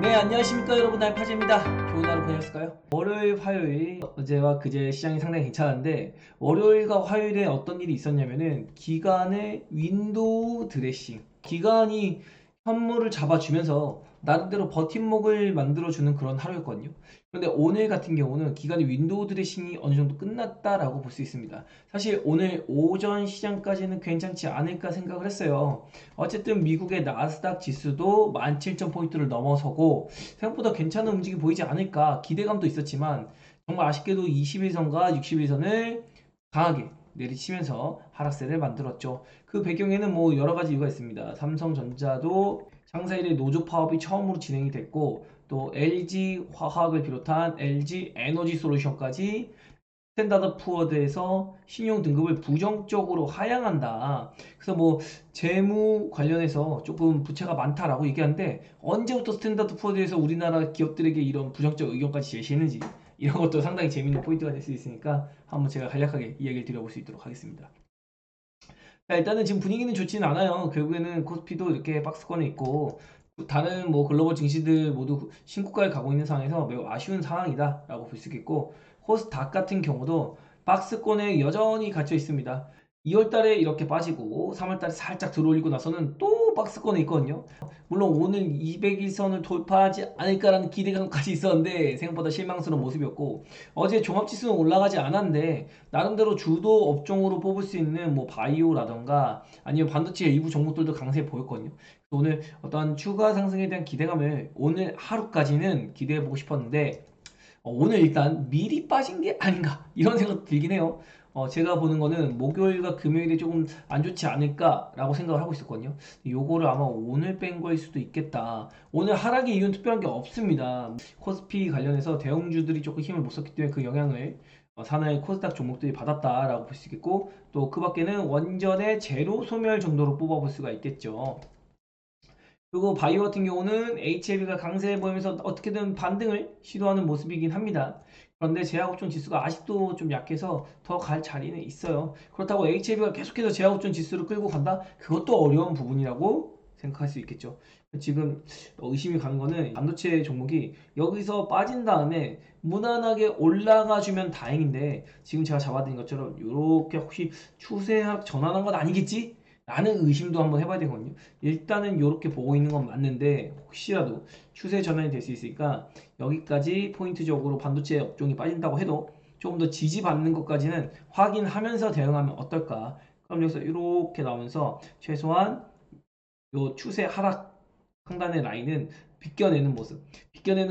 네, 안녕하십니까 여러분, 알파즈입니다. 좋은 하루 보내셨을까요? 월요일, 화요일 어제와 그제 시장이 상당히 괜찮았는데, 월요일과 화요일에 어떤 일이 있었냐면은 기관의 윈도우 드레싱, 기관이 현물을 잡아주면서 나름대로 버팀목을 만들어주는 그런 하루였거든요. 그런데 오늘 같은 경우는 기관의 윈도우 드레싱이 어느 정도 끝났다라고 볼 수 있습니다. 사실 오늘 오전 시장까지는 괜찮지 않을까 생각을 했어요. 어쨌든 미국의 나스닥 지수도 17,000포인트를 넘어서고 생각보다 괜찮은 움직임이 보이지 않을까 기대감도 있었지만, 정말 아쉽게도 21선과 61선을 강하게 내리치면서 하락세를 만들었죠. 그 배경에는 뭐 여러 가지 이유가 있습니다. 삼성전자도 상사일에 노조 파업이 처음으로 진행이 됐고, 또 LG 화학을 비롯한 LG 에너지 솔루션까지 스탠다드 푸어드에서 신용 등급을 부정적으로 하향한다. 그래서 뭐 재무 관련해서 조금 부채가 많다라고 얘기하는데, 언제부터 스탠다드 푸어드에서 우리나라 기업들에게 이런 부정적 의견까지 제시했는지, 이런 것도 상당히 재밌는 포인트가 될 수 있으니까 한번 제가 간략하게 이야기를 드려볼 수 있도록 하겠습니다. 자, 일단은 지금 분위기는 좋지는 않아요. 결국에는 코스피도 이렇게 박스권에 있고 다른 뭐 글로벌 증시들 모두 신고가를 가고 있는 상황에서 매우 아쉬운 상황이다라고 볼 수 있겠고, 코스닥 같은 경우도 박스권에 여전히 갇혀 있습니다. 2월 달에 이렇게 빠지고 3월 달에 살짝 들어올리고 나서는 또 박스권에 있거든요. 물론 오늘 200일선을 돌파하지 않을까라는 기대감까지 있었는데 생각보다 실망스러운 모습이었고, 어제 종합지수는 올라가지 않았는데 나름대로 주도 업종으로 뽑을 수 있는 뭐 바이오라던가 아니면 반도체 일부 종목들도 강세 보였거든요. 오늘 어떤 추가 상승에 대한 기대감을 오늘 하루까지는 기대해 보고 싶었는데, 오늘 일단 미리 빠진 게 아닌가 이런 생각 들긴 해요. 제가 보는 거는 목요일과 금요일이 조금 안 좋지 않을까라고 생각을 하고 있었거든요. 요거를 아마 오늘 뺀 거일 수도 있겠다. 오늘 하락의 이유는 특별한 게 없습니다. 코스피 관련해서 대형주들이 조금 힘을 못 썼기 때문에 그 영향을 산하의 코스닥 종목들이 받았다라고 볼 수 있겠고, 또 그 밖에는 원전의 제로 소멸 정도로 뽑아볼 수가 있겠죠. 그리고 바이오 같은 경우는 HLB가 강세에 보이면서 어떻게든 반등을 시도하는 모습이긴 합니다. 그런데 제약업종 지수가 아직도 좀 약해서 더 갈 자리는 있어요. 그렇다고 HLB가 계속해서 제약업종 지수를 끌고 간다? 그것도 어려운 부분이라고 생각할 수 있겠죠. 지금 의심이 가는 거는 반도체 종목이 여기서 빠진 다음에 무난하게 올라가 주면 다행인데, 지금 제가 잡아드린 것처럼 이렇게 혹시 추세 하락 전환한 건 아니겠지? 라는 의심도 한번 해봐야 되거든요. 일단은 이렇게 보고 있는 건 맞는데 혹시라도 추세 전환이 될 수 있으니까, 여기까지 포인트적으로 반도체 업종이 빠진다고 해도 조금 더 지지받는 것까지는 확인하면서 대응하면 어떨까. 그럼 여기서 이렇게 나오면서 최소한 요 추세 하락 상단의 라인은 비껴내는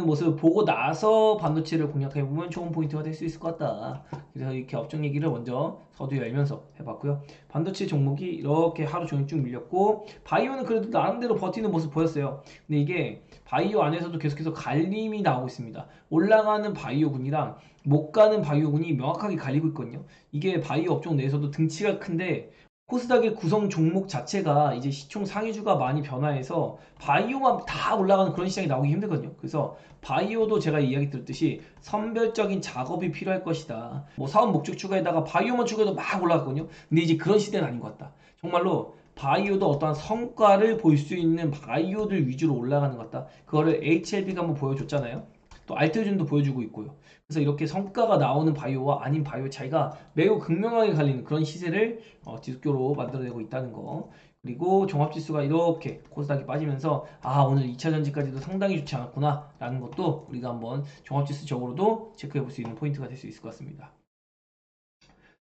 모습을 보고 나서 반도체를 공략해보면 좋은 포인트가 될 수 있을 것 같다. 그래서 이렇게 업종 얘기를 먼저 서두 열면서 해봤고요. 반도체 종목이 이렇게 하루 종일 쭉 밀렸고, 바이오는 그래도 나름대로 버티는 모습 보였어요. 근데 이게 바이오 안에서도 계속해서 갈림이 나오고 있습니다. 올라가는 바이오군이랑 못 가는 바이오군이 명확하게 갈리고 있거든요. 이게 바이오 업종 내에서도 등치가 큰데, 코스닥의 구성 종목 자체가 이제 시총 상위주가 많이 변화해서 바이오만 다 올라가는 그런 시장이 나오기 힘들거든요. 그래서 바이오도 제가 이야기 들었듯이 선별적인 작업이 필요할 것이다. 뭐 사업 목적 추가에다가 바이오만 추가해도 막 올라갔거든요. 근데 이제 그런 시대는 아닌 것 같다. 정말로 바이오도 어떠한 성과를 볼 수 있는 바이오들 위주로 올라가는 것 같다. 그거를 HLB가 한번 보여줬잖아요. 또 알트준도 보여주고 있고요. 그래서 이렇게 성과가 나오는 바이오와 아닌 바이오 차이가 매우 극명하게 갈리는 그런 시세를 지속적으로 만들어내고 있다는 거. 그리고 종합지수가 이렇게 코스닥이 빠지면서 오늘 2차전지까지도 상당히 좋지 않았구나 라는 것도 우리가 한번 종합지수적으로도 체크해 볼 수 있는 포인트가 될 수 있을 것 같습니다.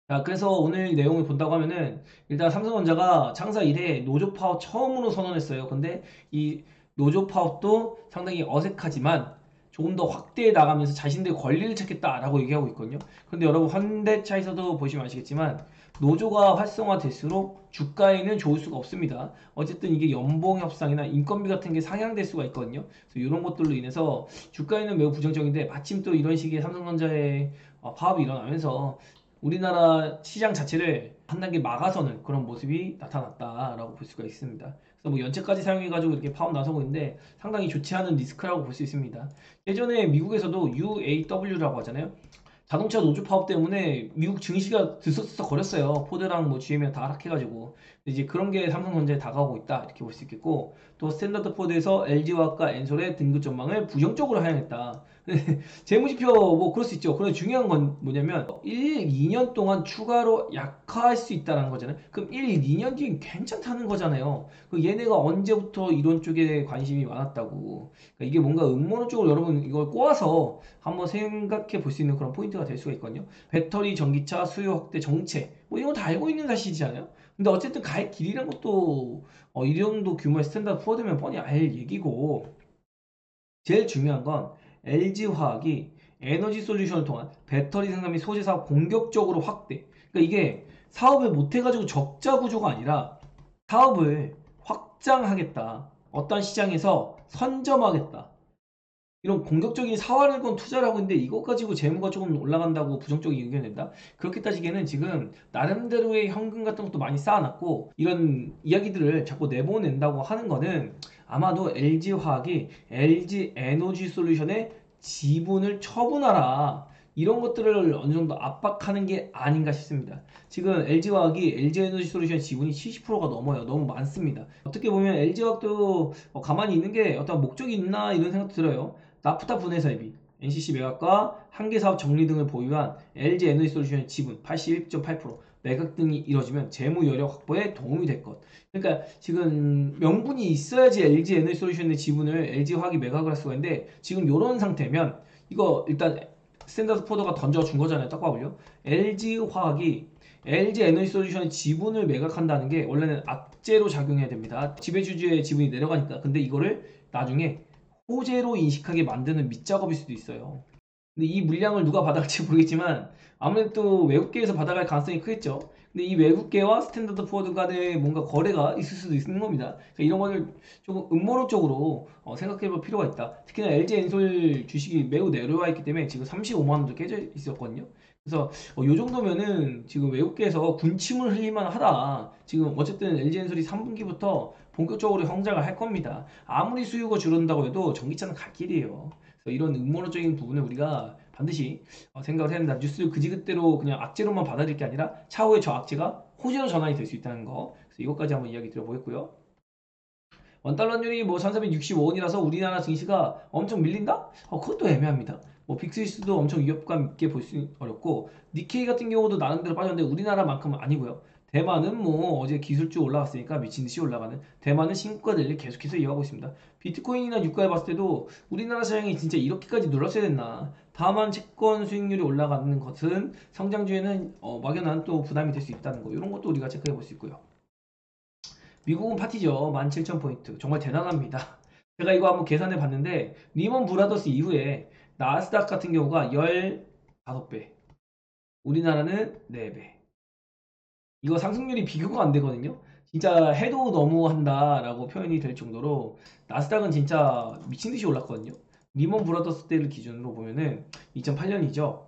자, 그래서 오늘 내용을 본다고 하면은 일단 삼성전자가 창사 이래 노조 파업 처음으로 선언했어요. 근데 이 노조 파업도 상당히 어색하지만 조금 더 확대해 나가면서 자신들의 권리를 찾겠다라고 얘기하고 있거든요. 근데 여러분, 현대차에서도 보시면 아시겠지만 노조가 활성화될수록 주가에는 좋을 수가 없습니다. 어쨌든 이게 연봉 협상이나 인건비 같은 게 상향될 수가 있거든요. 그래서 이런 것들로 인해서 주가에는 매우 부정적인데, 마침 또 이런 식의 삼성전자의 파업이 일어나면서 우리나라 시장 자체를 한 단계 막아서는 그런 모습이 나타났다라고 볼 수가 있습니다. 그래서 뭐 연체까지 사용해가지고 이렇게 파업 나서고 있는데 상당히 좋지 않은 리스크라고 볼 수 있습니다. 예전에 미국에서도 UAW라고 하잖아요. 자동차 노조 파업 때문에 미국 증시가 들썩들썩 거렸어요. 포드랑 뭐 GM이랑 다 하락해가지고. 근데 이제 그런 게 삼성전자에 다가오고 있다 이렇게 볼 수 있겠고, 또 스탠다드 포드에서 LG화학과 엔솔의 등급 전망을 부정적으로 하향했다. 재무지표 뭐 그럴 수 있죠. 그런데 중요한 건 뭐냐면 1, 2년 동안 추가로 약화할 수 있다는 거잖아요. 그럼 1, 2년 뒤엔 괜찮다는 거잖아요. 그 얘네가 언제부터 이런 쪽에 관심이 많았다고. 그러니까 이게 뭔가 음모론 쪽으로 여러분 이걸 꼬아서 한번 생각해 볼 수 있는 그런 포인트가 될 수가 있거든요. 배터리, 전기차, 수요 확대 정책 뭐 이런 거 다 알고 있는 사실이잖아요. 근데 어쨌든 갈 길이란 것도 이 정도 규모의 스탠다드 푸어되면 뻔히 알 얘기고, 제일 중요한 건 LG화학이 에너지 솔루션을 통한 배터리 생산 및 소재 사업 공격적으로 확대. 그러니까 이게 사업을 못해가지고 적자 구조가 아니라 사업을 확장하겠다. 어떤 시장에서 선점하겠다. 이런 공격적인 사활을 건 투자를 하고 있는데 이것 가지고 재무가 조금 올라간다고 부정적인 의견을 낸다? 그렇게 따지기에는 지금 나름대로의 현금 같은 것도 많이 쌓아놨고 이런 이야기들을 자꾸 내보낸다고 하는 거는 아마도 LG화학이 LG 에너지 솔루션의 지분을 처분하라, 이런 것들을 어느 정도 압박하는 게 아닌가 싶습니다. 지금 LG화학이 LG에너지 솔루션 지분이 70%가 넘어요. 너무 많습니다. 어떻게 보면 LG화학도 가만히 있는 게 어떤 목적이 있나 이런 생각도 들어요. 나프타 분해 설비, NCC 매각과 한계 사업 정리 등을 보유한 LG 에너지 솔루션의 지분 81.8%, 매각 등이 이뤄지면 재무 여력 확보에 도움이 될 것. 그러니까 지금 명분이 있어야지 LG 에너지 솔루션의 지분을 LG 화학이 매각을 할 수가 있는데, 지금 이런 상태면 이거 일단 스탠다드 포드가 던져준 거잖아요. 떡밥을요. LG 화학이 LG 에너지 솔루션의 지분을 매각한다는 게 원래는 악재로 작용해야 됩니다. 지배주주의 지분이 내려가니까. 근데 이거를 나중에 호재로 인식하게 만드는 밑작업일 수도 있어요. 근데 이 물량을 누가 받아갈지 모르겠지만 아무래도 외국계에서 받아갈 가능성이 크겠죠. 근데 이 외국계와 스탠다드 포워드 간의 뭔가 거래가 있을 수도 있는 겁니다. 그러니까 이런 거를 조금 음모론적으로 생각해 볼 필요가 있다. 특히나 LG 엔솔 주식이 매우 내려와 있기 때문에 지금 35만 원도 깨져 있었거든요. 그래서 이 정도면은 지금 외국계에서 군침을 흘릴만 하다. 지금 어쨌든 LG 엔솔이 3분기부터 본격적으로 성장을 할 겁니다. 아무리 수요가 줄어든다고 해도 전기차는 갈 길이에요. 그래서 이런 음모론적인 부분을 우리가 반드시 생각을 해야 된다. 뉴스를 그지그대로 그냥 악재로만 받아들일 게 아니라 차후에 저 악재가 호재로 전환이 될 수 있다는 거. 그래서 이것까지 한번 이야기 드려보겠고요. 원달러율이 뭐 1465원이라서 우리나라 증시가 엄청 밀린다? 그것도 애매합니다. 뭐 빅스위스도 엄청 위협감 있게 볼 수 어렵고, 니케이 같은 경우도 나름대로 빠졌는데 우리나라만큼은 아니고요. 대만은 뭐 어제 기술주 올라갔으니까 미친듯이 올라가는, 대만은 신고가들을 계속해서 이어가고 있습니다. 비트코인이나 유가에 봤을 때도 우리나라 시장이 진짜 이렇게까지 눌렀어야 됐나. 다만 채권 수익률이 올라가는 것은 성장주에는 막연한 또 부담이 될 수 있다는 거, 이런 것도 우리가 체크해 볼 수 있고요. 미국은 파티죠. 17,000포인트. 정말 대단합니다. 제가 이거 한번 계산해 봤는데, 리먼 브라더스 이후에 나스닥 같은 경우가 15배, 우리나라는 4배. 이거 상승률이 비교가 안 되거든요. 진짜 해도 너무한다라고 표현이 될 정도로 나스닥은 진짜 미친 듯이 올랐거든요. 리먼 브라더스 때를 기준으로 보면은 2008년이죠.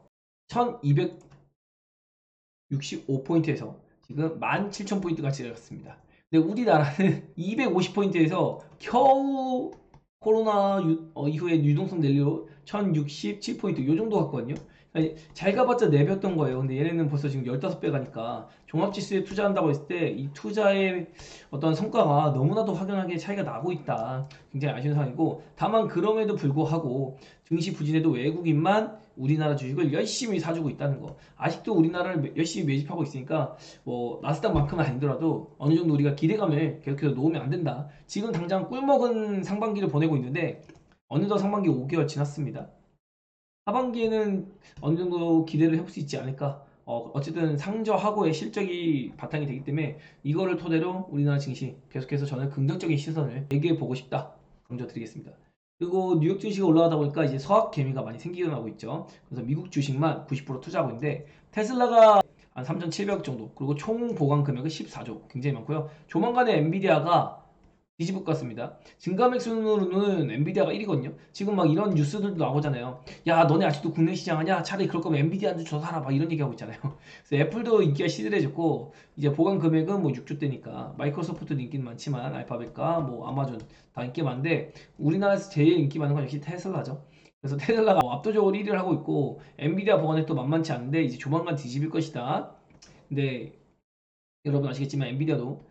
1265포인트에서 지금 17,000포인트가 지나갔습니다. 근데 우리나라는 250포인트에서 겨우 코로나 이후에 유동성 랠리로 1067포인트 요 정도 갔거든요. 아니, 잘 가봤자 4배였던 거예요. 근데 얘네는 벌써 지금 15배 가니까 종합지수에 투자한다고 했을 때 이 투자의 어떤 성과가 너무나도 확연하게 차이가 나고 있다. 굉장히 아쉬운 상황이고, 다만 그럼에도 불구하고 증시 부진에도 외국인만 우리나라 주식을 열심히 사주고 있다는 거. 아직도 우리나라를 열심히 매집하고 있으니까 뭐 나스닥만큼은 아니더라도 어느 정도 우리가 기대감을 계속해서 놓으면 안 된다. 지금 당장 꿀먹은 상반기를 보내고 있는데 어느덧 상반기 5개월 지났습니다. 하반기에는 어느 정도 기대를 해볼 수 있지 않을까. 어쨌든 상저하고의 실적이 바탕이 되기 때문에 이거를 토대로 우리나라 증시 계속해서 저는 긍정적인 시선을 얘기해 보고 싶다 강조드리겠습니다. 그리고 뉴욕 증시가 올라가다 보니까 이제 서학 개미가 많이 생기고 있죠. 그래서 미국 주식만 90% 투자하고 있는데, 테슬라가 한 3,700억 정도, 그리고 총 보관 금액은 14조, 굉장히 많고요. 조만간에 엔비디아가 뒤집을 것 같습니다. 증가맥 순으로는 엔비디아가 1위거든요. 지금 막 이런 뉴스들도 나오잖아요. 야, 너네 아직도 국내 시장 하냐? 차라리 그럴 거면 엔비디아한테 줘서 사라. 막 이런 얘기하고 있잖아요. 그래서 애플도 인기가 시들해졌고, 이제 보관 금액은 뭐 6조대니까 마이크로소프트도 인기는 많지만 알파벳과 뭐 아마존 다 인기 많은데 우리나라에서 제일 인기 많은 건 역시 테슬라죠. 그래서 테슬라가 압도적으로 1위를 하고 있고 엔비디아 보관액도 만만치 않은데 이제 조만간 뒤집을 것이다. 근데 여러분 아시겠지만 엔비디아도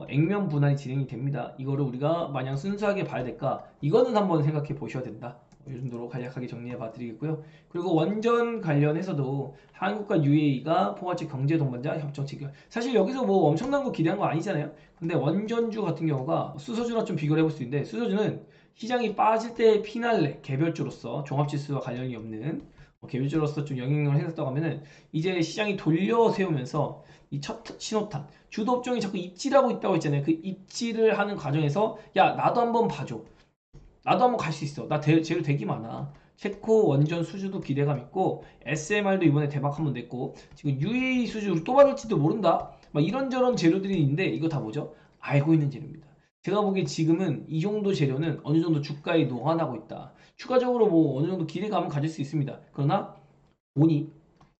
액면 분할이 진행이 됩니다. 이거를 우리가 마냥 순수하게 봐야 될까? 이거는 한번 생각해 보셔야 된다. 이 정도로 간략하게 정리해 봐 드리겠고요. 그리고 원전 관련해서도 한국과 UAE가 포괄적 경제 동반자 협정 체결. 사실 여기서 뭐 엄청난 거 기대한 거 아니잖아요. 근데 원전주 같은 경우가 수소주랑 좀 비교를 해볼 수 있는데 수소주는 시장이 빠질 때 피날레 개별주로서 종합지수와 관련이 없는 개별주로서 좀 영향력을 행사했다고 하면은 이제 시장이 돌려 세우면서 이 첫 신호탄 주도 업종이 자꾸 입질하고 있다고 했잖아요. 그 입질을 하는 과정에서 야 나도 한번 봐줘. 나도 한번 갈 수 있어. 나 재료 되게 많아. 체코 원전 수주도 기대감 있고 SMR도 이번에 대박 한번 냈고 지금 UAE 수주 또 받을지도 모른다. 막 이런저런 재료들이 있는데 이거 다 뭐죠? 알고 있는 재료입니다. 제가 보기에 지금은 이 정도 재료는 어느 정도 주가에 노환하고 있다. 추가적으로 뭐 어느 정도 기대감은 가질 수 있습니다. 그러나 돈이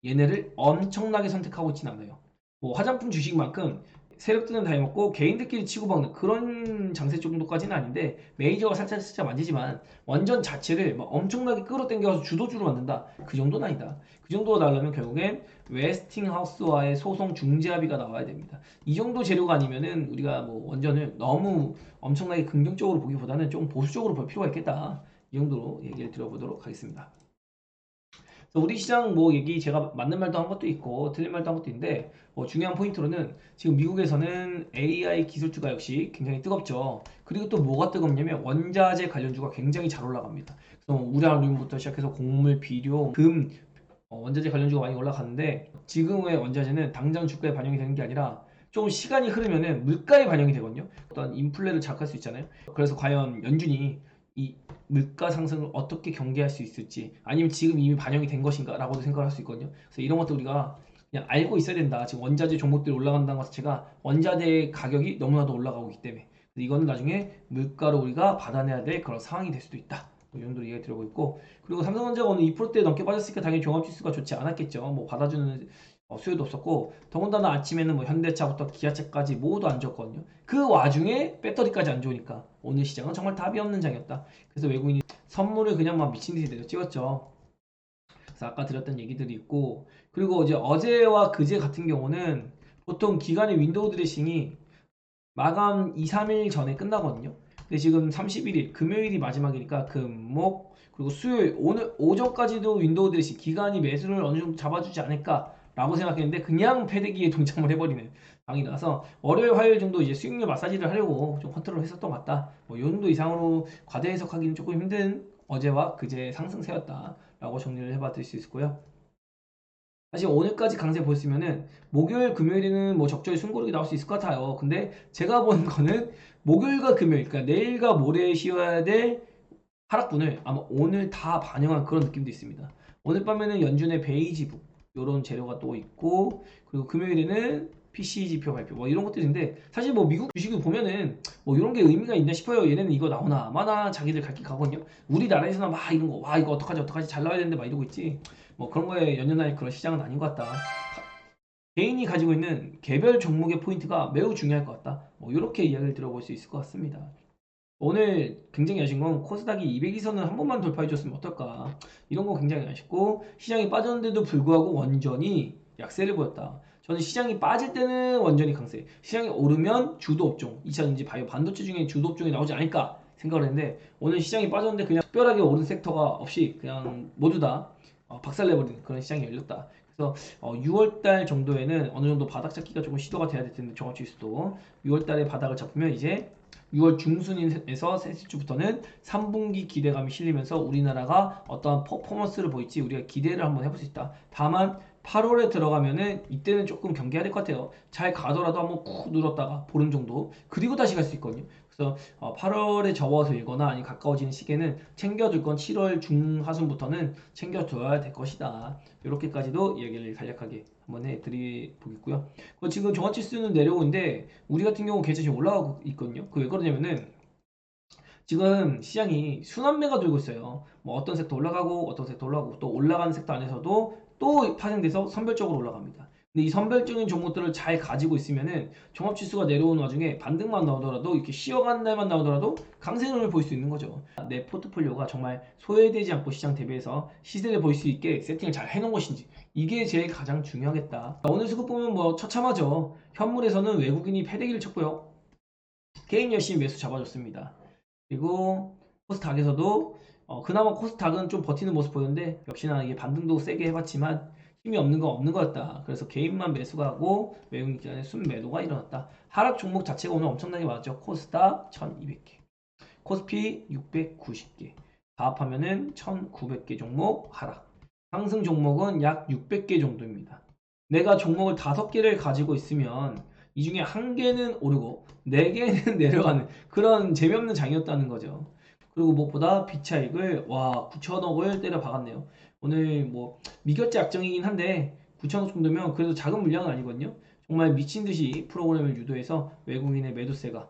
얘네를 엄청나게 선택하고 있진 않아요. 뭐 화장품 주식만큼 세력들은 다 해먹고 개인들끼리 치고받는 그런 장세 정도까지는 아닌데 메이저가 살짝 만지지만 원전 자체를 막 엄청나게 끌어당겨서 주도주로 만든다. 그 정도는 아니다. 그 정도가 나려면 결국엔 웨스팅하우스와의 소송 중재합의가 나와야 됩니다. 이 정도 재료가 아니면은 우리가 뭐 원전을 너무 엄청나게 긍정적으로 보기보다는 좀 보수적으로 볼 필요가 있겠다. 이 정도로 얘기를 드려보도록 하겠습니다. 우리 시장 뭐 얘기 제가 맞는 말도 한 것도 있고 틀린 말도 한 것도 있는데 중요한 포인트로는 지금 미국에서는 AI 기술주가 역시 굉장히 뜨겁죠. 그리고 또 뭐가 뜨겁냐면 원자재 관련주가 굉장히 잘 올라갑니다. 그래서 우라늄부터 시작해서 곡물, 비료, 금 원자재 관련주가 많이 올라갔는데 지금의 원자재는 당장 주가에 반영이 되는 게 아니라 조금 시간이 흐르면은 물가에 반영이 되거든요. 어떤 인플레를 자극할 수 있잖아요. 그래서 과연 연준이 이 물가 상승을 어떻게 경계할 수 있을지 아니면 지금 이미 반영이 된 것인가 라고도 생각을 할 수 있거든요. 그래서 이런 것도 우리가 그냥 알고 있어야 된다. 지금 원자재 종목들이 올라간다는 것 자체가 원자재 가격이 너무나도 올라가고 있기 때문에 이거는 나중에 물가로 우리가 받아내야 될 그런 상황이 될 수도 있다. 이 정도로 이야기 드리고 있고 그리고 삼성전자가 오늘 2%대 넘게 빠졌으니까 당연히 종합지수가 좋지 않았겠죠. 뭐 받아주는 수요도 없었고 더군다나 아침에는 뭐 현대차부터 기아차까지 모두 안 좋았거든요. 그 와중에 배터리까지 안 좋으니까 오늘 시장은 정말 답이 없는 장이었다. 그래서 외국인이 선물을 그냥 막 미친 듯이 내려 찍었죠. 그래서 아까 드렸던 얘기들이 있고 그리고 이제 어제와 그제 같은 경우는 보통 기간의 윈도우 드레싱이 마감 2, 3일 전에 끝나거든요. 근데 지금 31일 금요일이 마지막이니까 금, 목 그리고 수요일 오늘 오전까지도 윈도우 드레싱 기간이 매수를 어느 정도 잡아주지 않을까라고 생각했는데 그냥 패대기에 동참을 해버리는 방이 나서 월요일 화요일 정도 이제 수익률 마사지를 하려고 좀 컨트롤 했었던 것 같다. 뭐 이 정도 이상으로 과대 해석하기는 조금 힘든 어제와 그제 상승세였다라고 정리를 해봐 드릴 수 있고요. 사실 오늘까지 강세 보였으면은 목요일 금요일에는 뭐 적절히 숨고르기 나올 수 있을 것 같아요. 근데 제가 본 거는 목요일과 금요일 그러니까 내일과 모레에 쉬어야 될 하락분을 아마 오늘 다 반영한 그런 느낌도 있습니다. 오늘 밤에는 연준의 베이지북 이런 재료가 또 있고 그리고 금요일에는 PCE 지표 발표 뭐 이런 것들인데 사실 뭐 미국 주식을 보면은 뭐 이런 게 의미가 있나 싶어요. 얘네는 이거 나오나 마나 자기들 갈 길 가거든요. 우리나라에서는 막 이런 거 와 이거 어떡하지 잘 나와야 되는데 막 이러고 있지. 뭐 그런 거에 연연할 그런 시장은 아닌 것 같다. 개인이 가지고 있는 개별 종목의 포인트가 매우 중요할 것 같다. 뭐 이렇게 이야기를 들어볼 수 있을 것 같습니다. 오늘 굉장히 아쉬운 건 코스닥이 200이선을 한 번만 돌파해 줬으면 어떨까 이런 거 굉장히 아쉽고 시장이 빠졌는데도 불구하고 원전이 약세를 보였다. 저는 시장이 빠질 때는 원전이 강세 시장이 오르면 주도 업종 2차전지 바이오 반도체 중에 주도 업종이 나오지 않을까 생각을 했는데 오늘 시장이 빠졌는데 그냥 특별하게 오른 섹터가 없이 그냥 모두 다 박살내버리는 그런 시장이 열렸다. 그래서 6월달 정도에는 어느 정도 바닥 잡기가 조금 시도가 돼야 될 텐데 종합지수도 6월달에 바닥을 잡으면 이제 6월 중순에서 셋째 주부터는 3분기 기대감이 실리면서 우리나라가 어떠한 퍼포먼스를 보일지 우리가 기대를 한번 해볼 수 있다. 다만 8월에 들어가면은 이때는 조금 경계해야 될 것 같아요. 잘 가더라도 한번 꾹 눌렀다가 보름 정도 그리고 다시 갈 수 있거든요. 그래서 8월에 접어서 일거나 아니면 가까워지는 시기에는 챙겨둘 건 7월 중하순부터는 챙겨둬야 될 것이다. 이렇게까지도 이야기를 간략하게 한번 해드리겠고요. 지금 종합지수는 내려오고 있는데 우리 같은 경우 계속 지금 올라가고 있거든요. 그 왜 그러냐면은 지금 시장이 순환매가 돌고 있어요. 뭐 어떤 섹터 올라가고 어떤 섹터 올라가고 또 올라가는 섹터 안에서도 또 파생돼서 선별적으로 올라갑니다. 근데 이 선별적인 종목들을 잘 가지고 있으면은 종합지수가 내려오는 와중에 반등만 나오더라도 이렇게 쉬어가는 날만 나오더라도 강세를 볼 수 있는 거죠. 내 포트폴리오가 정말 소외되지 않고 시장 대비해서 시세를 볼 수 있게 세팅을 잘 해놓은 것인지 이게 제일 가장 중요하겠다. 오늘 수급 보면 뭐 처참하죠. 현물에서는 외국인이 패대기를 쳤고요. 개인 열심히 매수 잡아줬습니다. 그리고 코스닥에서도 그나마 코스닥은 좀 버티는 모습 보였는데 역시나 이게 반등도 세게 해봤지만 힘이 없는 건 없는 거였다. 그래서 개인만 매수가 하고 외국인 기관의 순매도가 일어났다. 하락 종목 자체가 오늘 엄청나게 많았죠. 코스닥 1200개, 코스피 690개, 다 합하면은 1900개 종목 하락. 상승 종목은 약 600개 정도입니다. 내가 종목을 5개를 가지고 있으면 이 중에 1개는 오르고 4개는 내려가는 그런 재미없는 장이었다는 거죠. 그리고 무엇보다 비차익을 9천억을 때려 박았네요. 오늘 뭐 미결제 약정이긴 한데 9천억 정도면 그래도 작은 물량은 아니거든요. 정말 미친 듯이 프로그램을 유도해서 외국인의 매도세가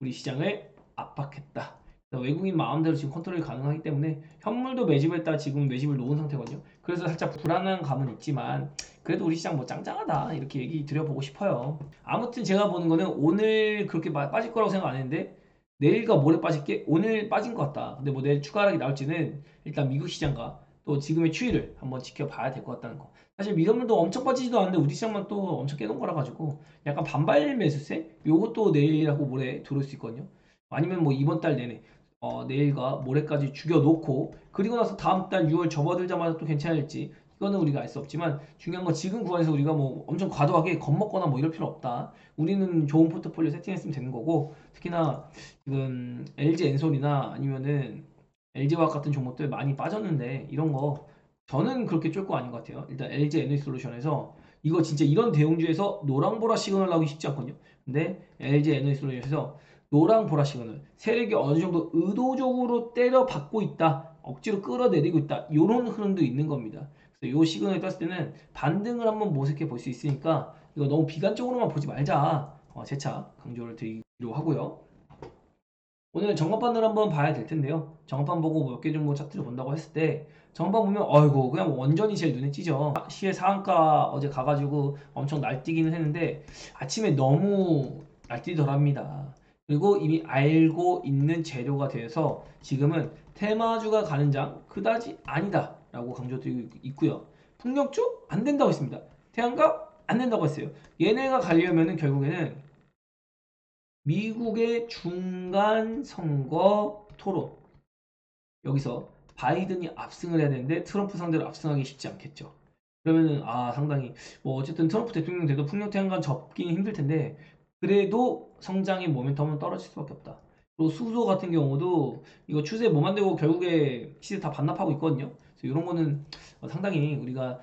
우리 시장을 압박했다. 외국인 마음대로 지금 컨트롤이 가능하기 때문에 현물도 매집했다 지금 매집을 놓은 상태거든요. 그래서 살짝 불안한 감은 있지만 그래도 우리 시장 뭐 짱짱하다 이렇게 얘기 드려보고 싶어요. 아무튼 제가 보는 거는 오늘 그렇게 빠질 거라고 생각 안 했는데 내일과 모레 빠질 게 오늘 빠진 것 같다. 근데 뭐 내일 추가 하락이 나올지는 일단 미국 시장과 또 지금의 추이를 한번 지켜봐야 될 것 같다는 거. 사실 미선물도 엄청 빠지지도 않는데 우리 시장만 또 엄청 깨놓은 거라 가지고 약간 반발 매수세? 요것도 내일하고 모레 들어올 수 있거든요. 아니면 뭐 이번 달 내내 내일과 모레까지 죽여놓고 그리고 나서 다음 달 6월 접어들자마자 또 괜찮을지 이거는 우리가 알 수 없지만 중요한 건 지금 구간에서 우리가 뭐 엄청 과도하게 겁먹거나 뭐 이럴 필요 없다. 우리는 좋은 포트폴리오 세팅했으면 되는 거고 특히나 지금 LG 엔솔이나 아니면은 LG화학 같은 종목들 많이 빠졌는데 이런 거 저는 그렇게 쫄 거 아닌 것 같아요. 일단 LG 에너지솔루션에서 이거 진짜 이런 대형주에서 노랑보라 시그널 나오기 쉽지 않거든요. 근데 LG 에너지솔루션에서 노랑 보라 시그널 세력이 어느 정도 의도적으로 때려 받고 있다 억지로 끌어내리고 있다 이런 흐름도 있는 겁니다. 그래서 이 시그널이 떴을 때는 반등을 한번 모색해 볼 수 있으니까 이거 너무 비관적으로만 보지 말자 재차 강조를 드리기로 하고요. 오늘 정합반을 한번 봐야 될 텐데요. 정합반 보고 몇 개 정도 차트를 본다고 했을 때 정합반 보면 어이구 그냥 원전이 제일 눈에 띄죠. 시의 상한가 어제 가가지고 엄청 날뛰기는 했는데 아침에 너무 날뛰더랍니다. 그리고 이미 알고 있는 재료가 돼서 지금은 테마주가 가는 장 그다지 아니다 라고 강조드리고 있고요. 풍력주 안 된다고 했습니다. 태양광 안 된다고 했어요. 얘네가 가려면은 결국에는 미국의 중간 선거 토론 여기서 바이든이 압승을 해야 되는데 트럼프 상대로 압승하기 쉽지 않겠죠. 그러면은 상당히 뭐 어쨌든 트럼프 대통령 돼도 풍력 태양광 접기는 힘들 텐데 그래도 성장의 모멘텀은 떨어질 수밖에 없다. 그리고 수소 같은 경우도 이거 추세 못 만들고 결국에 시세 다 반납하고 있거든요. 그래서 이런 거는 상당히 우리가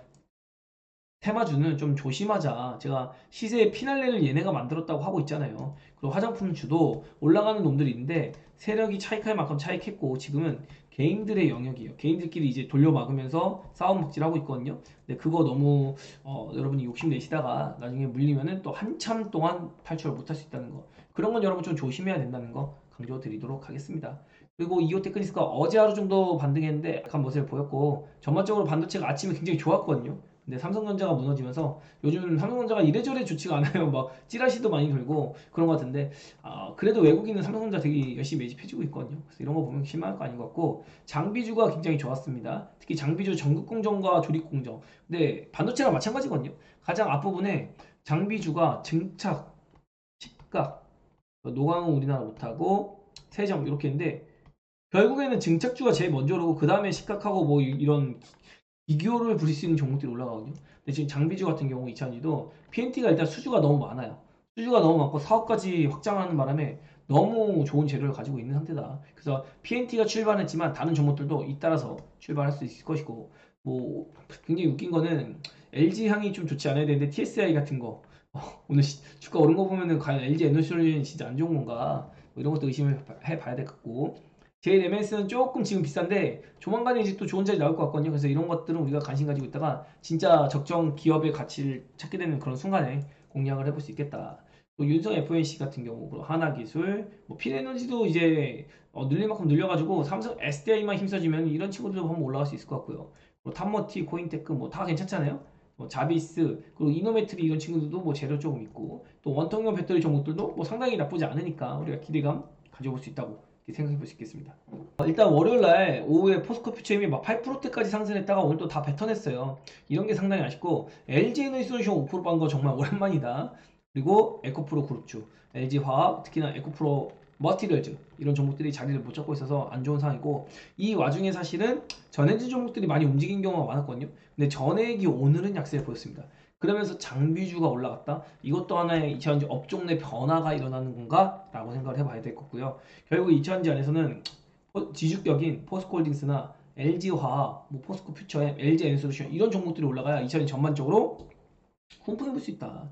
테마주는 좀 조심하자. 제가 시세의 피날레를 얘네가 만들었다고 하고 있잖아요. 그리고 화장품주도 올라가는 놈들이 있는데 세력이 차익할 만큼 차익했고 지금은 개인들의 영역이에요. 개인들끼리 이제 돌려막으면서 싸움 먹질하고 있거든요. 근데 그거 너무 여러분이 욕심내시다가 나중에 물리면은 또 한참 동안 탈출을 못할 수 있다는 거. 그런 건 여러분 좀 조심해야 된다는 거 강조드리도록 하겠습니다. 그리고 이오 테크니스가 어제 하루 정도 반등했는데 약한 모습을 보였고 전반적으로 반도체가 아침에 굉장히 좋았거든요. 근데 삼성전자가 무너지면서 요즘 삼성전자가 이래저래 좋지가 않아요. 막 찌라시도 많이 돌고 그런 것 같은데 그래도 외국인은 삼성전자 되게 열심히 매집해주고 있거든요. 그래서 이런 거 보면 실망할 거 아닌 것 같고 장비주가 굉장히 좋았습니다. 특히 장비주 전극공정과 조립공정. 근데 반도체랑 마찬가지거든요. 가장 앞부분에 장비주가 증착, 식각, 노광은 우리나라 못하고 세정 이렇게 있는데 결국에는 증착주가 제일 먼저 오르고 그 다음에 식각하고 뭐 이런 비교를 부릴 수 있는 종목들이 올라가거든요. 근데 지금 장비주 같은 경우 2차전지도 PNT가 일단 수주가 너무 많아요. 수주가 너무 많고 사업까지 확장하는 바람에 너무 좋은 재료를 가지고 있는 상태다. 그래서 PNT가 출발했지만 다른 종목들도 잇따라서 출발할 수 있을 것이고 뭐 굉장히 웃긴 거는 LG 향이 좀 좋지 않아야 되는데 TSI 같은 거 오늘 주가 오른 거 보면은 과연 LG 에너지솔루션이 진짜 안 좋은 건가 뭐 이런 것도 의심을 해봐야 될 것 같고 JMS는 조금 지금 비싼데 조만간에 이제 또 좋은 자리 나올 것 같거든요. 그래서 이런 것들은 우리가 관심 가지고 있다가 진짜 적정 기업의 가치를 찾게 되는 그런 순간에 공략을 해볼 수 있겠다. 또 윤성 FNC 같은 경우, 그리고 하나기술, 뭐 필에너지도 이제 늘릴 만큼 늘려가지고 삼성 SDI만 힘써지면 이런 친구들도 한번 올라갈 수 있을 것 같고요. 뭐 탐머티, 코인테크 뭐 다 괜찮잖아요. 뭐 자비스, 그리고 이노메트리 이런 친구들도 뭐 재료 조금 있고, 또 원통형 배터리 종목들도 뭐 상당히 나쁘지 않으니까 우리가 기대감 가져볼 수 있다고 이렇게 생각해 볼 수 있겠습니다. 일단 월요일날 오후에 포스코 퓨처엠이 막 8%대까지 상승했다가 오늘 또 다 뱉어냈어요. 이런 게 상당히 아쉽고, LG에너지솔루션 5% 반 거 정말 오랜만이다. 그리고 에코프로 그룹주, LG화학, 특히나 에코프로 머티리얼즈 이런 종목들이 자리를 못 잡고 있어서 안 좋은 상황이고, 이 와중에 사실은 전해질 종목들이 많이 움직인 경우가 많았거든요. 근데 전해액이 오늘은 약세를 보였습니다. 그러면서 장비주가 올라갔다. 이것도 하나의 2차전지 업종 내 변화가 일어나는 건가? 라고 생각을 해봐야 될 거고요. 결국 2차전지 안에서는 지주격인 포스코홀딩스나 LG화학, 뭐 포스코 퓨처엠, LG에너지솔루션 이런 종목들이 올라가야 2차전지 전반적으로 훈풍해 볼 수 있다.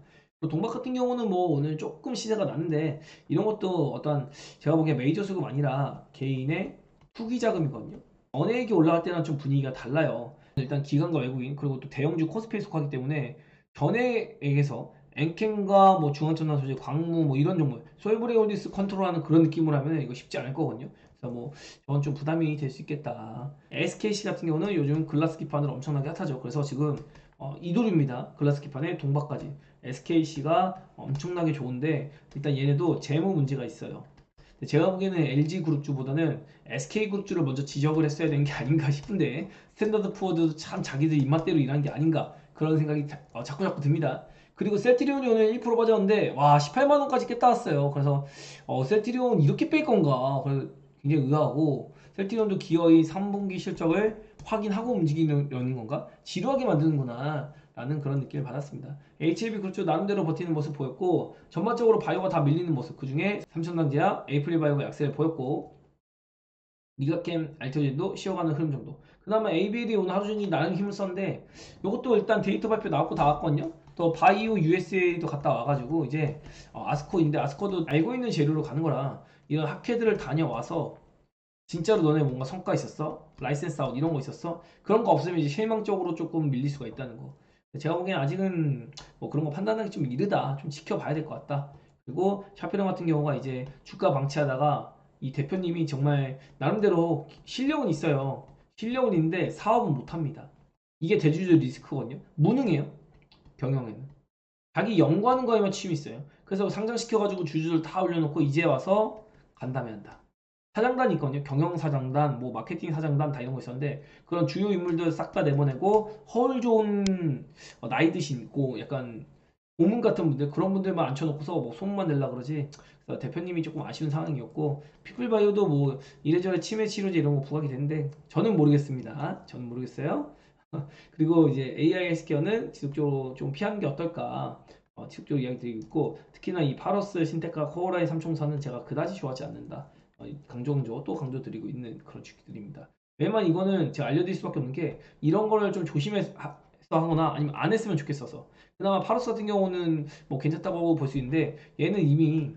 동박 같은 경우는 뭐 오늘 조금 시세가 났는데, 이런 것도 어떤 제가 보기에 메이저 수급 아니라 개인의 투기 자금이거든요. 전액이 올라갈 때는 좀 분위기가 달라요. 일단 기관과 외국인 그리고 또 대형주 코스피에 속하기 때문에 전액에서 엔캠과 뭐 중앙천당 소재, 광무 뭐 이런 종목, 솔브레올디스 컨트롤하는 그런 느낌으로 하면 이거 쉽지 않을 거거든요. 그래서 뭐 저건 좀 부담이 될 수 있겠다. SKC 같은 경우는 요즘 글라스 기판으로 엄청나게 핫하죠. 그래서 지금 이도류입니다. 글라스 기판에 동박까지 SKC가 엄청나게 좋은데, 일단 얘네도 재무 문제가 있어요. 제가 보기에는 LG그룹주보다는 SK그룹주를 먼저 지적을 했어야 되는 게 아닌가 싶은데, 스탠더드 푸어도 참 자기들 입맛대로 일하는 게 아닌가 그런 생각이 자꾸 듭니다. 그리고 셀트리온이 오늘 1% 빠졌는데 와 18만원까지 깼다 왔어요. 그래서 셀트리온 이렇게 뺄 건가, 그래서 굉장히 의아하고, 셀트리온도 기어이 3분기 실적을 확인하고 움직이려는 건가, 지루하게 만드는구나 라는 그런 느낌을 받았습니다. HLB 그룹주 나름대로 버티는 모습 보였고, 전반적으로 바이오가 다 밀리는 모습, 그 중에 삼천전자, 에이프릴 바이오가 약세를 보였고, 니가캠, 알테오젠도 쉬어가는 흐름 정도. 그나마 ABL이 오늘 하루 종일 나름 힘을 썼는데, 이것도 일단 데이터 발표 나왔고 다 왔거든요. 또 바이오 USA도 갔다 와가지고 이제 아스코인데, 아스코도 알고 있는 재료로 가는 거라, 이런 학회들을 다녀와서 진짜로 너네 뭔가 성과 있었어? 라이센스 아웃 이런 거 있었어? 그런 거 없으면 이제 실망적으로 조금 밀릴 수가 있다는 거. 제가 보기엔 아직은 뭐 그런 거 판단하기 좀 이르다. 좀 지켜봐야 될 것 같다. 그리고 샤피랑 같은 경우가 이제 주가 방치하다가 이 대표님이 정말 나름대로 실력은 있어요. 실력은 있는데 사업은 못합니다. 이게 대주주 리스크거든요. 무능해요. 경영에는. 자기 연구하는 거에만 취미 있어요. 그래서 상장시켜가지고 주주들 다 올려놓고 이제 와서 간담회 한다. 사장단이 있거든요. 경영사장단, 뭐 마케팅 사장단 다 이런 거 있었는데, 그런 주요 인물들 싹 다 내보내고 허울 좋은 나이 드신 고 약간 고문 같은 분들, 그런 분들만 앉혀놓고서 뭐 소문만 내려 그러지. 그래서 대표님이 조금 아쉬운 상황이었고, 피플바이오도 뭐 이래저래 치매 치료제 이런 거 부각이 되는데 저는 모르겠습니다. 저는 모르겠어요. 그리고 이제 AI 헬스케어는 지속적으로 좀 피하는 게 어떨까, 지속적으로 이야기 드리고 있고, 특히나 이 파러스 신테카 코어라의 삼총사는 제가 그다지 좋아하지 않는다. 강조 또 강조 드리고 있는 그런 주식들입니다. 왜냐면 이거는 제가 알려드릴 수밖에 없는 게, 이런 거를 좀 조심해서 하거나 아니면 안 했으면 좋겠어서. 그나마 파러스 같은 경우는 뭐 괜찮다고 볼 수 있는데, 얘는 이미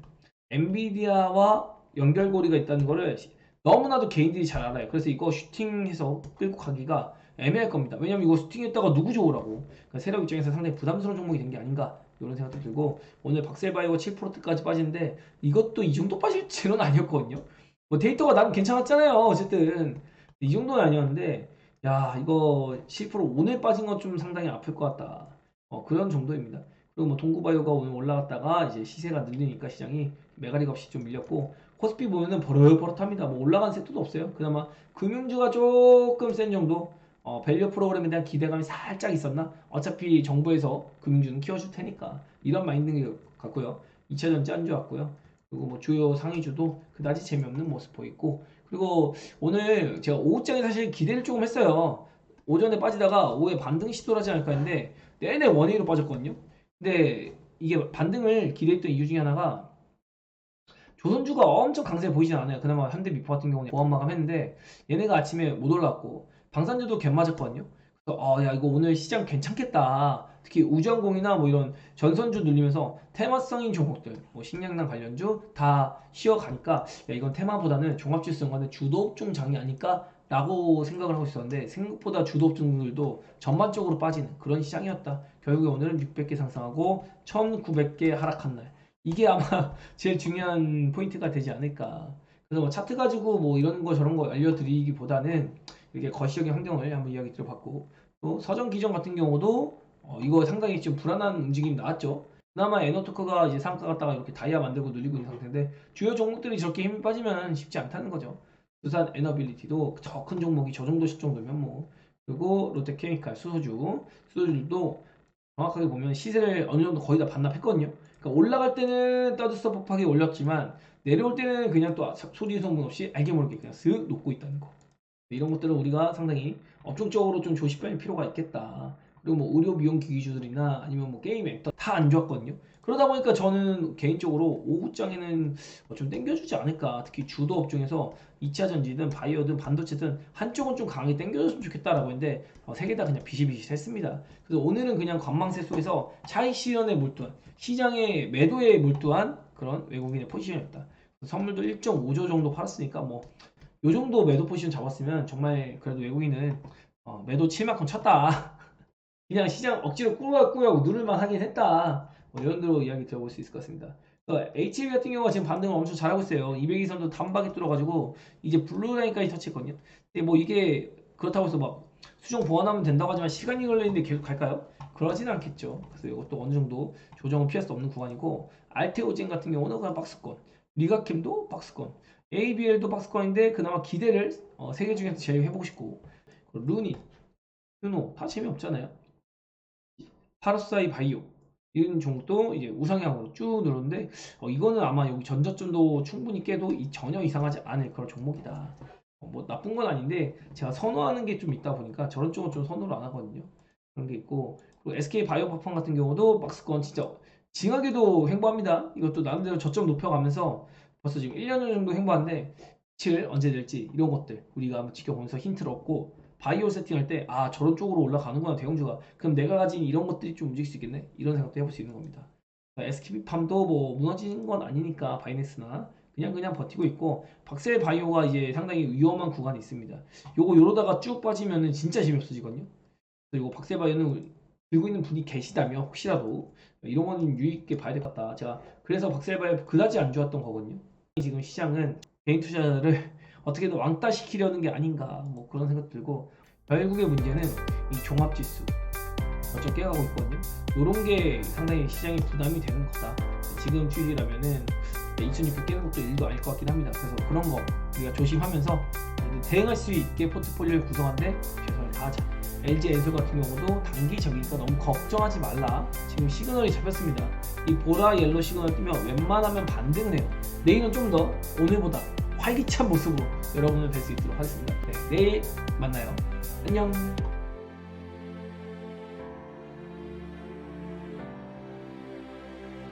엔비디아와 연결고리가 있다는 거를 너무나도 개인들이 잘 알아요. 그래서 이거 슈팅해서 끌고 가기가 애매할 겁니다. 왜냐면 이거 슈팅했다가 누구 좋으라고. 그러니까 세력 입장에서 상당히 부담스러운 종목이 된 게 아닌가, 이런 생각도 들고, 오늘 박셀바이오가 7%까지 빠지는데 이것도 이 정도 빠질 재료는 아니었거든요. 뭐 데이터가 나름 괜찮았잖아요. 어쨌든 이 정도는 아니었는데, 야 이거 7% 오늘 빠진 건 좀 상당히 아플 것 같다. 그런 정도입니다. 그리고 뭐 동구바이오가 오늘 올라갔다가 이제 시세가 늘리니까 시장이 메가리가 없이 좀 밀렸고, 코스피 보면은 버릇버릇합니다. 뭐 올라간 섹터도 없어요. 그나마 금융주가 조금 센 정도. 밸류 프로그램에 대한 기대감이 살짝 있었나? 어차피 정부에서 금융주는 키워줄 테니까 이런 마인드 같고요. 2차전지 안주 같고요. 그리고 뭐 주요 상위주도 그다지 재미없는 모습 보이고, 그리고 오늘 제가 오후장에 사실 기대를 조금 했어요. 오전에 빠지다가 오후에 반등 시도를 하지 않을까 했는데 내내 원웨이로 빠졌거든요. 근데 이게 반등을 기대했던 이유 중에 하나가, 조선주가 엄청 강세 보이진 않아요. 그나마 현대미포 같은 경우는 보합 마감했는데 얘네가 아침에 못 올랐고, 방산주도 갭 맞았거든요. 그래서 야 이거 오늘 시장 괜찮겠다. 특히 우주항공이나 뭐 이런 전선주 눌리면서 테마성인 종목들, 뭐 식량난 관련주 다 쉬어가니까, 야 이건 테마보다는 종합지수 연관된 주도업종 장이 아닐까 라고 생각을 하고 있었는데, 생각보다 주도업종들도 전반적으로 빠지는 그런 시장이었다. 결국에 오늘은 600개 상승하고 1900개 하락한 날, 이게 아마 제일 중요한 포인트가 되지 않을까. 그래서 뭐 차트 가지고 뭐 이런 거 저런 거 알려드리기보다는 이렇게 거시적인 환경을 한번 이야기 들어봤고, 또 서정 기전 같은 경우도 이거 상당히 좀 불안한 움직임이 나왔죠. 그나마 에너토크가 이제 상가 갔다가 이렇게 다이아 만들고 늘리고 있는 상태인데 주요 종목들이 저렇게 힘이 빠지면 쉽지 않다는 거죠. 두산 에너빌리티도 저 큰 종목이 저 정도 실 정도면 뭐. 그리고 롯데케미칼 수소주도 정확하게 보면 시세를 어느 정도 거의 다 반납했거든요. 그러니까 올라갈 때는 떠들썩하게 올렸지만 내려올 때는 그냥 또 소리 소문 없이 알게 모르게 그냥 슥 녹고 있다는 거. 이런 것들은 우리가 상당히 업종적으로 좀 조심할 필요가 있겠다. 그리고 뭐 의료 미용 기기주들이나 아니면 뭐 게임 액터 다 안 좋았거든요. 그러다 보니까 저는 개인적으로 오후장에는 좀 땡겨주지 않을까. 특히 주도 업종에서 2차전지든 바이오든 반도체든 한쪽은 좀 강하게 땡겨줬으면 좋겠다라고 했는데 세 개 다 그냥 비실비실했습니다. 그래서 오늘은 그냥 관망세 속에서 차익 실현에 몰두한 시장의 매도에 몰두한 그런 외국인의 포지션이었다. 선물도 1.5조 정도 팔았으니까 뭐 요 정도 매도 포지션 잡았으면 정말 그래도 외국인은 매도 칠만큼 쳤다. 그냥 시장 억지로 꾸역꾸역 누를만 하긴 했다. 뭐 이런 대로 이야기 들어볼 수 있을 것 같습니다. HB 같은 경우가 지금 반등을 엄청 잘하고 있어요. 202선도 단박에 뚫어가지고 이제 블루라인까지 터치했거든요. 근데 뭐 이게 그렇다고 해서 막 수정 보완하면 된다고 하지만 시간이 걸리는데 계속 갈까요? 그러진 않겠죠. 그래서 이것도 어느 정도 조정은 피할 수 없는 구간이고 알테오젠 같은 경우는 그냥 박스권, 리가캠도 박스권, ABL도 박스권인데 그나마 기대를 3개 중에서 제일 해보고 싶고 루니, 휴노 다 재미없잖아요. 파르사이 바이오 이런 종목도 이제 우상향으로 쭉 늘었는데 이거는 아마 여기 전저점도 충분히 깨도 전혀 이상하지 않을 그런 종목이다. 뭐 나쁜 건 아닌데 제가 선호하는 게 좀 있다 보니까 저런 쪽은 좀 선호를 안 하거든요. 그런 게 있고 그리고 SK 바이오파판 같은 경우도 박스권 진짜 징하게도 횡보합니다. 이것도 나름대로 저점 높여가면서 벌써 지금 1년 정도 횡보한데 칠 언제 될지 이런 것들 우리가 한번 지켜보면서 힌트를 얻고 바이오 세팅할 때 저런 쪽으로 올라가는구나 대형주가 그럼 내가 가진 이런 것들이 좀 움직일 수 있겠네 이런 생각도 해볼 수 있는 겁니다. SKB팜도 뭐 무너지는 건 아니니까 바이넥스나 그냥 버티고 있고 박셀 바이오가 이제 상당히 위험한 구간이 있습니다. 요거 요러다가 쭉 빠지면은 진짜 재미없어지거든요. 그리고 박셀 바이오는 들고 있는 분이 계시다면 혹시라도 이런 거는 유의 있게 봐야 될 것 같다. 제가 그래서 박셀 바이오 그다지 안 좋았던 거거든요. 지금 시장은 개인 투자자를 어떻게든 왕따 시키려는 게 아닌가 뭐 그런 생각 들고 결국의 문제는 이 종합지수 어쩜 깨가고 있거든요. 이런 게 상당히 시장에 부담이 되는 거다. 지금 추세라면은 2600 깨는 것도 일도 아닐 것 같긴 합니다. 그래서 그런 거 우리가 조심하면서 대응할 수 있게 포트폴리오를 구성하는데 최선을 다하자. LG 엔솔 같은 경우도 단기적이니까 너무 걱정하지 말라. 지금 시그널이 잡혔습니다. 이 보라 옐로 시그널 뜨면 웬만하면 반등을 해요. 내일은 좀 더 오늘보다 활기찬 모습으로 여러분을 뵐 수 있도록 하겠습니다. 네, 내일 만나요. 안녕.